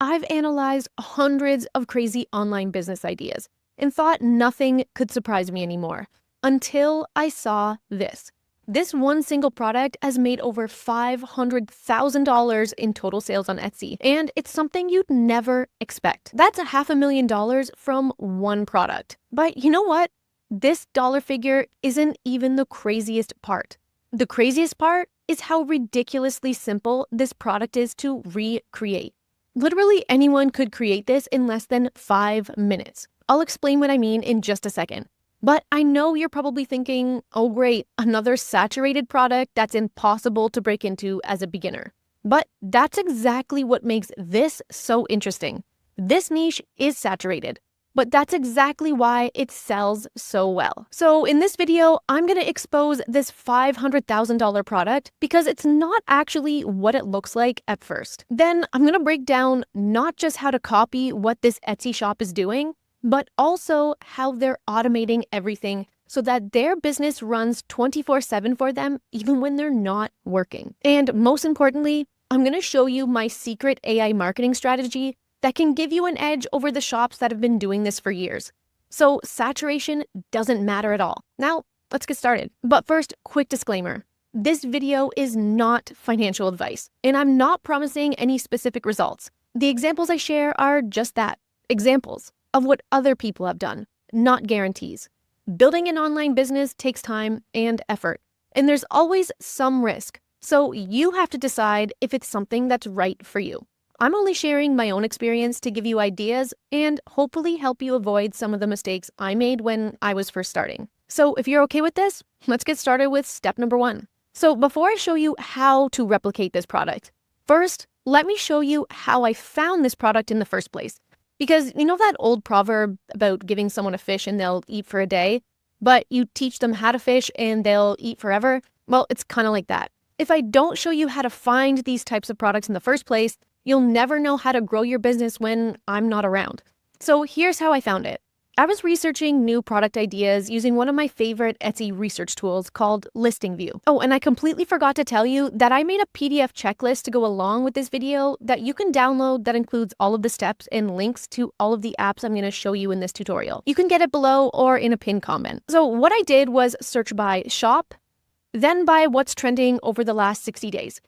I've analyzed hundreds of crazy online business ideas and thought nothing could surprise me anymore until I saw this. This one single product has made over $500,000 in total sales on Etsy, and it's something you'd never expect. That's $500,000 from one product. But you know what? This dollar figure isn't even the craziest part. The craziest part is how ridiculously simple this product is to recreate. Literally anyone could create this in less than 5 minutes. I'll explain what I mean in just a second. But I know you're probably thinking, oh great, another saturated product that's impossible to break into as a beginner. But that's exactly what makes this so interesting. This niche is saturated, but that's exactly why it sells so well. So in this video, I'm going to expose this $500,000 product because it's not actually what it looks like at first. Then I'm going to break down not just how to copy what this Etsy shop is doing, but also how they're automating everything so that their business runs 24/7 for them even when they're not working. And most importantly, I'm going to show you my secret AI marketing strategy that can give you an edge over the shops that have been doing this for years. So saturation doesn't matter at all. Now, let's get started. But first, quick disclaimer. This video is not financial advice, and I'm not promising any specific results. The examples I share are just that, examples of what other people have done, not guarantees. Building an online business takes time and effort, and there's always some risk. So you have to decide if it's something that's right for you. I'm only sharing my own experience to give you ideas and hopefully help you avoid some of the mistakes I made when I was first starting. So if you're okay with this, let's get started with step number 1. So before I show you how to replicate this product, first, let me show you how I found this product in the first place. Because you know that old proverb about giving someone a fish and they'll eat for a day, but you teach them how to fish and they'll eat forever? Well, it's kind of like that. If I don't show you how to find these types of products in the first place, you'll never know how to grow your business when I'm not around. So here's how I found it. I was researching new product ideas using one of my favorite Etsy research tools called Listing View. Oh, and I completely forgot to tell you that I made a PDF checklist to go along with this video that you can download that includes all of the steps and links to all of the apps I'm going to show you in this tutorial. You can get it below or in a pinned comment. So what I did was search by shop, then by what's trending over the last 60 days.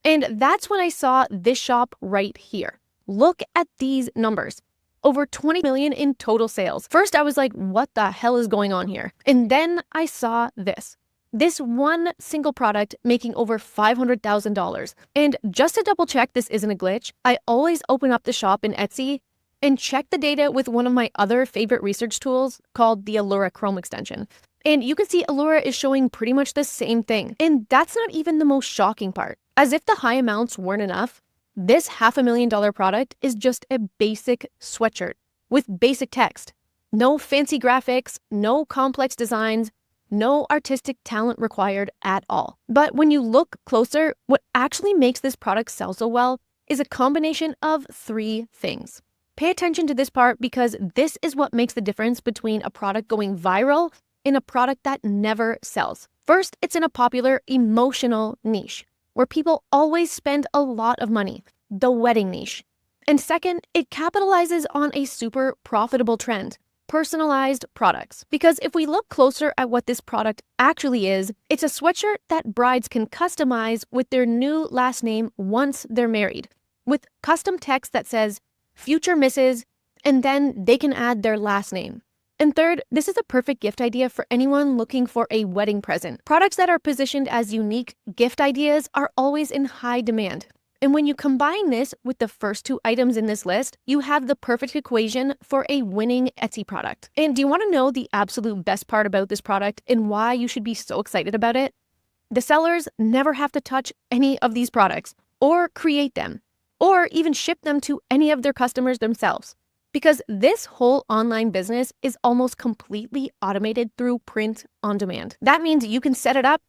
And that's when I saw this shop right here. Look at these numbers. Over 20 million in total sales. First, I was like, what the hell is going on here? And then I saw this. This one single product making over $500,000. And just to double check this isn't a glitch, I always open up the shop in Etsy and check the data with one of my other favorite research tools called the 𝗓𝗓 Chrome extension. And you can see 𝗓𝗓 is showing pretty much the same thing. And that's not even the most shocking part. As if the high amounts weren't enough, this $500,000 product is just a basic sweatshirt with basic text. No fancy graphics, no complex designs, no artistic talent required at all. But when you look closer, what actually makes this product sell so well is a combination of 3 things. Pay attention to this part because this is what makes the difference between a product going viral and a product that never sells. First, it's in a popular emotional niche where people always spend a lot of money, the wedding niche. And second, it capitalizes on a super profitable trend, personalized products. Because if we look closer at what this product actually is, it's a sweatshirt that brides can customize with their new last name once they're married, with custom text that says, future Mrs., and then they can add their last name. And third, this is a perfect gift idea for anyone looking for a wedding present. Products that are positioned as unique gift ideas are always in high demand. And when you combine this with the first 2 items in this list, you have the perfect equation for a winning Etsy product. And do you want to know the absolute best part about this product and why you should be so excited about it? The sellers never have to touch any of these products or create them or even ship them to any of their customers themselves. Because this whole online business is almost completely automated through print on demand. That means you can set it up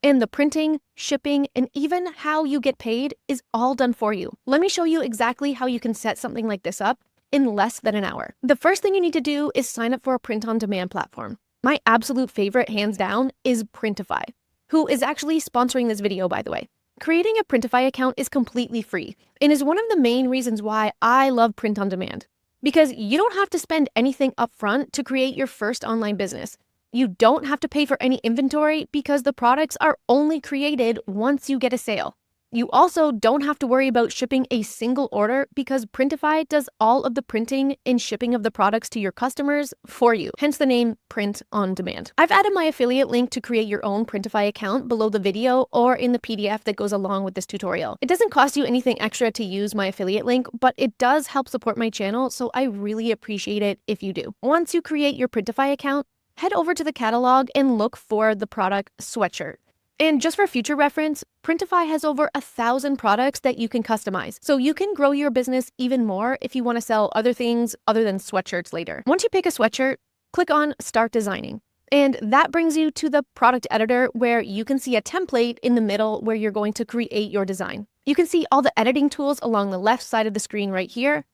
and the printing, shipping, and even how you get paid is all done for you. Let me show you exactly how you can set something like this up in less than an hour. The first thing you need to do is sign up for a print on demand platform. My absolute favorite, hands down, is Printify, who is actually sponsoring this video, by the way. Creating a Printify account is completely free and is one of the main reasons why I love print on demand. Because you don't have to spend anything upfront to create your first online business. You don't have to pay for any inventory because the products are only created once you get a sale. You also don't have to worry about shipping a single order because Printify does all of the printing and shipping of the products to your customers for you, hence the name Print on Demand. I've added my affiliate link to create your own Printify account below the video or in the PDF that goes along with this tutorial. It doesn't cost you anything extra to use my affiliate link, but it does help support my channel, so I really appreciate it if you do. Once you create your Printify account, head over to the catalog and look for the product sweatshirt. And just for future reference, Printify has over 1,000 products that you can customize, so you can grow your business even more if you want to sell other things other than sweatshirts later. Once you pick a sweatshirt, click on Start Designing. And that brings you to the product editor where you can see a template in the middle where you're going to create your design. You can see all the editing tools along the left side of the screen right here,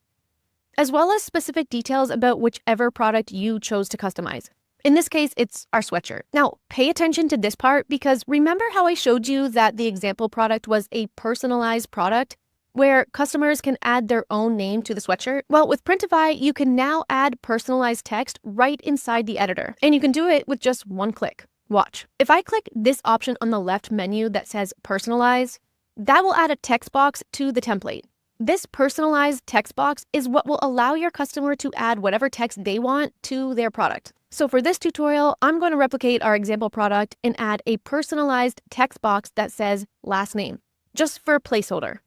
as well as specific details about whichever product you chose to customize. In this case, it's our sweatshirt. Now, pay attention to this part because remember how I showed you that the example product was a personalized product where customers can add their own name to the sweatshirt? Well, with Printify, you can now add personalized text right inside the editor, and you can do it with just one click. Watch. If I click this option on the left menu that says Personalize, that will add a text box to the template. This personalized text box is what will allow your customer to add whatever text they want to their product. So for this tutorial, I'm going to replicate our example product and add a personalized text box that says last name, just for a placeholder.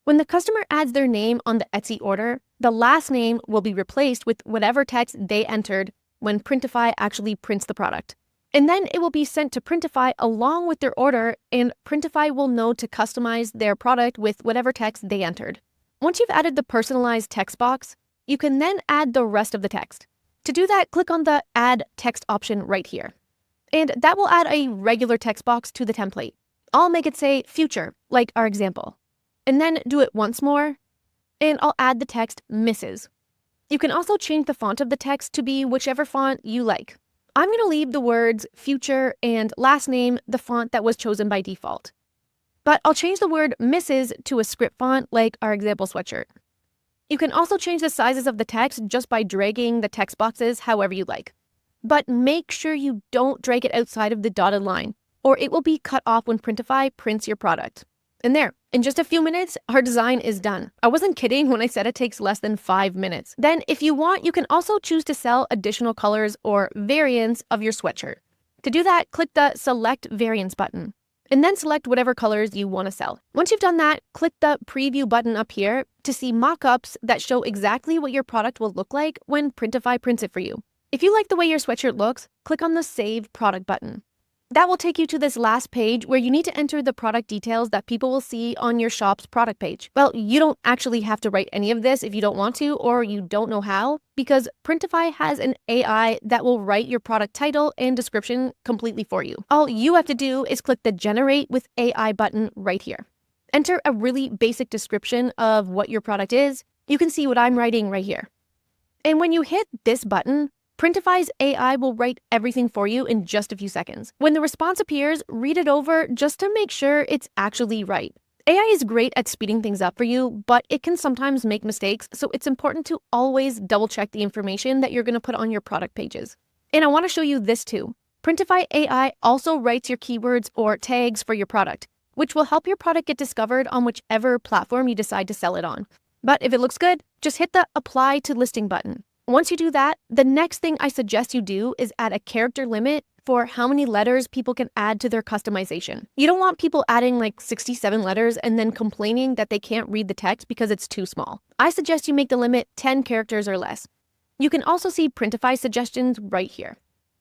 When the customer adds their name on the Etsy order, the last name will be replaced with whatever text they entered when Printify actually prints the product. And then it will be sent to Printify along with their order, and Printify will know to customize their product with whatever text they entered. Once you've added the personalized text box, you can then add the rest of the text. To do that, click on the Add Text option right here. And that will add a regular text box to the template. I'll make it say Future, like our example. And then do it once more, and I'll add the text Mrs. You can also change the font of the text to be whichever font you like. I'm going to leave the words Future and last name the font that was chosen by default. But I'll change the word Mrs. to a script font like our example sweatshirt. You can also change the sizes of the text just by dragging the text boxes however you like. But make sure you don't drag it outside of the dotted line, or it will be cut off when Printify prints your product. And there, in just a few minutes, our design is done. I wasn't kidding when I said it takes less than 5 minutes. Then, if you want, you can also choose to sell additional colors or variants of your sweatshirt. To do that, click the Select Variants button, and then select whatever colors you want to sell. Once you've done that, click the Preview button up here to see mock-ups that show exactly what your product will look like when Printify prints it for you. If you like the way your sweatshirt looks, click on the Save Product button. That will take you to this last page where you need to enter the product details that people will see on your shop's product page. Well, you don't actually have to write any of this if you don't want to or you don't know how, because Printify has an AI that will write your product title and description completely for you. All you have to do is click the Generate with AI button right here. Enter a really basic description of what your product is. You can see what I'm writing right here. And when you hit this button, Printify's AI will write everything for you in just a few seconds. When the response appears, read it over just to make sure it's actually right. AI is great at speeding things up for you, but it can sometimes make mistakes, so it's important to always double-check the information that you're going to put on your product pages. And I want to show you this too. Printify AI also writes your keywords or tags for your product, which will help your product get discovered on whichever platform you decide to sell it on. But if it looks good, just hit the Apply to Listing button. Once you do that, the next thing I suggest you do is add a character limit for how many letters people can add to their customization. You don't want people adding like 67 letters and then complaining that they can't read the text because it's too small. I suggest you make the limit 10 characters or less. You can also see Printify suggestions right here.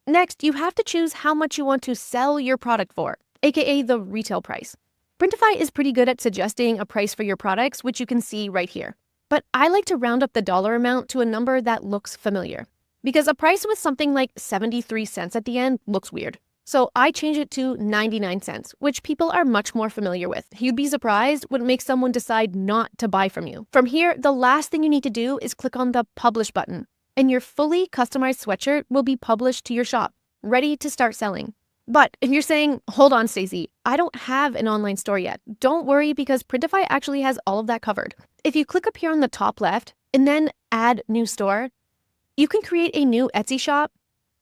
Next, you have to choose how much you want to sell your product for, aka the retail price. Printify is pretty good at suggesting a price for your products, which you can see right here. But I like to round up the dollar amount to a number that looks familiar, because a price with something like 73 cents at the end looks weird. So I change it to 99 cents, which people are much more familiar with. You'd be surprised what makes someone decide not to buy from you. From here, the last thing you need to do is click on the Publish button, and your fully customized sweatshirt will be published to your shop, ready to start selling. But if you're saying, hold on, Stacey, I don't have an online store yet, don't worry because Printify actually has all of that covered. If you click up here on the top left and then add new store, you can create a new Etsy shop,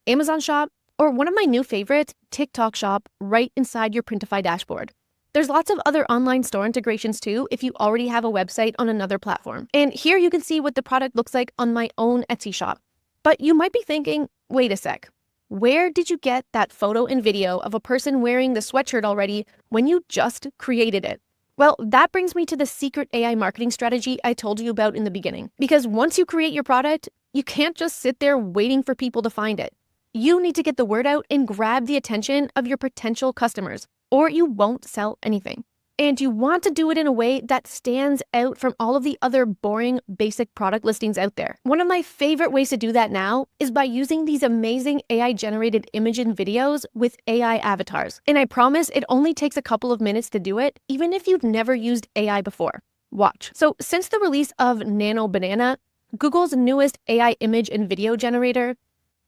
Amazon shop, or one of my new favorites, TikTok shop, right inside your Printify dashboard. There's lots of other online store integrations too if you already have a website on another platform. And here you can see what the product looks like on my own Etsy shop. But you might be thinking, wait a sec. Where did you get that photo and video of a person wearing the sweatshirt already when you just created it? Well, that brings me to the secret AI marketing strategy I told you about in the beginning. Because once you create your product, you can't just sit there waiting for people to find it. You need to get the word out and grab the attention of your potential customers, or you won't sell anything. And you want to do it in a way that stands out from all of the other boring, basic product listings out there. One of my favorite ways to do that now is by using these amazing AI-generated image and videos with AI avatars. And I promise it only takes a couple of minutes to do it, even if you've never used AI before. Watch. So since the release of 𝗕𝗿𝗍, Google's newest AI image and video generator,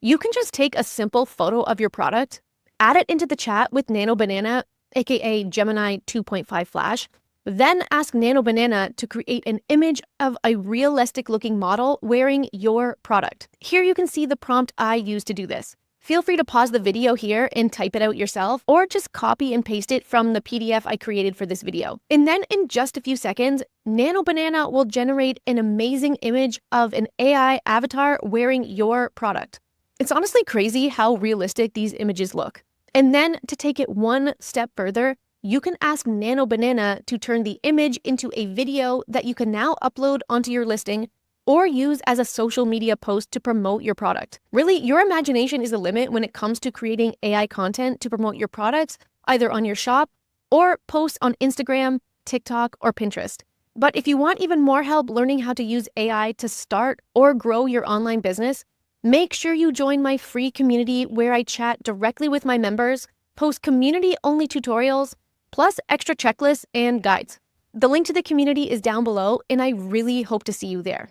you can just take a simple photo of your product, add it into the chat with 𝗕𝗿𝗍, aka Gemini 2.5 Flash, then ask 𝗕𝗿𝗍 to create an image of a realistic looking model wearing your product. Here you can see the prompt I used to do this. Feel free to pause the video here and type it out yourself, or just copy and paste it from the PDF I created for this video. And then in just a few seconds, 𝗕𝗿𝗍 will generate an amazing image of an AI avatar wearing your product. It's honestly crazy how realistic these images look. And then to take it one step further, you can ask 𝗕𝗿𝗍 to turn the image into a video that you can now upload onto your listing or use as a social media post to promote your product. Really, your imagination is the limit when it comes to creating AI content to promote your products, either on your shop or posts on Instagram, TikTok, or Pinterest. But if you want even more help learning how to use AI to start or grow your online business, make sure you join my free community where I chat directly with my members, post community-only tutorials, plus extra checklists and guides. The link to the community is down below, and I really hope to see you there.